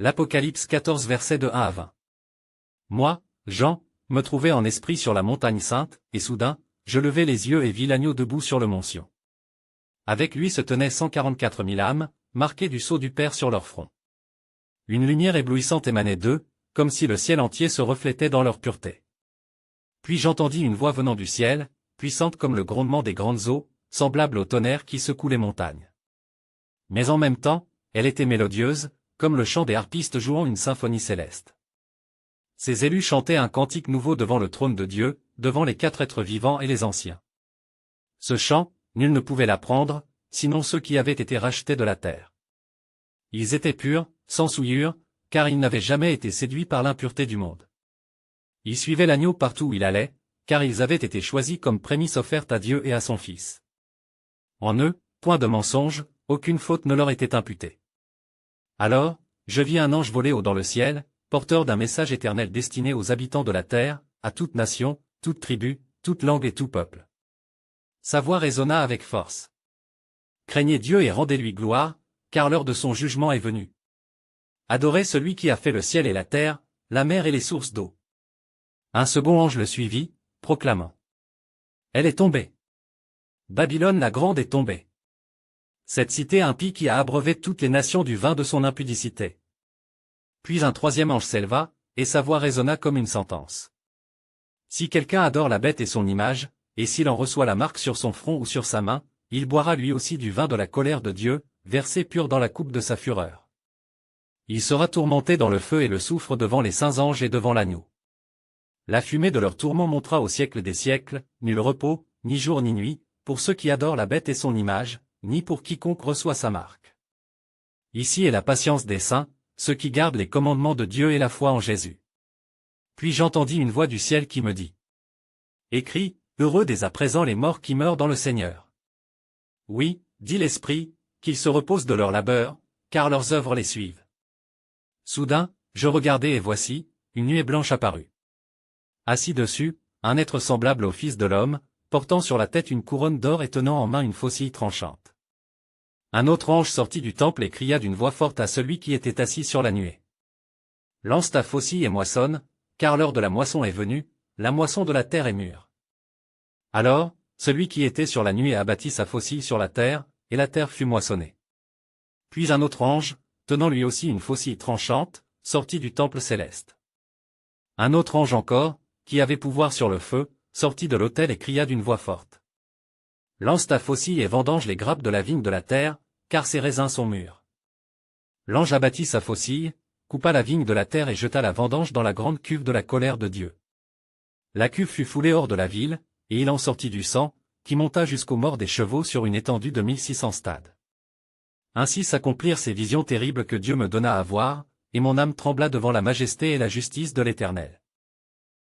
L'Apocalypse 14 versets de 1 à 20. Moi, Jean, me trouvais en esprit sur la montagne sainte, et soudain, je levai les yeux et vis l'agneau debout sur le mont Sion. Avec lui se tenaient 144 000 âmes, marquées du sceau du Père sur leur front. Une lumière éblouissante émanait d'eux, comme si le ciel entier se reflétait dans leur pureté. Puis j'entendis une voix venant du ciel, puissante comme le grondement des grandes eaux, semblable au tonnerre qui secoue les montagnes. Mais en même temps, elle était mélodieuse, comme le chant des harpistes jouant une symphonie céleste. Ces élus chantaient un cantique nouveau devant le trône de Dieu, devant les 4 êtres vivants et les anciens. Ce chant, nul ne pouvait l'apprendre, sinon ceux qui avaient été rachetés de la terre. Ils étaient purs, sans souillure, car ils n'avaient jamais été séduits par l'impureté du monde. Ils suivaient l'agneau partout où il allait, car ils avaient été choisis comme prémices offertes à Dieu et à son Fils. En eux, point de mensonge, aucune faute ne leur était imputée. Alors, je vis un ange voler haut dans le ciel, porteur d'un message éternel destiné aux habitants de la terre, à toute nation, toute tribu, toute langue et tout peuple. Sa voix résonna avec force. Craignez Dieu et rendez-lui gloire, car l'heure de son jugement est venue. Adorez celui qui a fait le ciel et la terre, la mer et les sources d'eau. Un second ange le suivit, proclamant. Elle est tombée. Babylone la grande est tombée. Cette cité impie qui a abreuvé toutes les nations du vin de son impudicité. Puis un troisième ange s'éleva, et sa voix résonna comme une sentence. Si quelqu'un adore la bête et son image, et s'il en reçoit la marque sur son front ou sur sa main, il boira lui aussi du vin de la colère de Dieu, versé pur dans la coupe de sa fureur. Il sera tourmenté dans le feu et le soufre devant les saints anges et devant l'agneau. La fumée de leur tourment montera au siècle des siècles, nul repos, ni jour ni nuit, pour ceux qui adorent la bête et son image, ni pour quiconque reçoit sa marque. Ici est la patience des saints, ceux qui gardent les commandements de Dieu et la foi en Jésus. Puis j'entendis une voix du ciel qui me dit. Écris, heureux dès à présent les morts qui meurent dans le Seigneur. Oui, dit l'Esprit, qu'ils se reposent de leur labeur, car leurs œuvres les suivent. Soudain, je regardai et voici, une nuée blanche apparut. Assis dessus, un être semblable au Fils de l'homme, portant sur la tête une couronne d'or et tenant en main une faucille tranchante. Un autre ange sortit du temple et cria d'une voix forte à celui qui était assis sur la nuée. Lance ta faucille et moissonne, car l'heure de la moisson est venue, la moisson de la terre est mûre. Alors, celui qui était sur la nuée abattit sa faucille sur la terre, et la terre fut moissonnée. Puis un autre ange, tenant lui aussi une faucille tranchante, sortit du temple céleste. Un autre ange encore, qui avait pouvoir sur le feu, sortit de l'autel et cria d'une voix forte. Lance ta faucille et vendange les grappes de la vigne de la terre, car ses raisins sont mûrs. L'ange abattit sa faucille, coupa la vigne de la terre et jeta la vendange dans la grande cuve de la colère de Dieu. La cuve fut foulée hors de la ville, et il en sortit du sang, qui monta jusqu'aux morts des chevaux sur une étendue de 1600 stades. Ainsi s'accomplirent ces visions terribles que Dieu me donna à voir, et mon âme trembla devant la majesté et la justice de l'Éternel.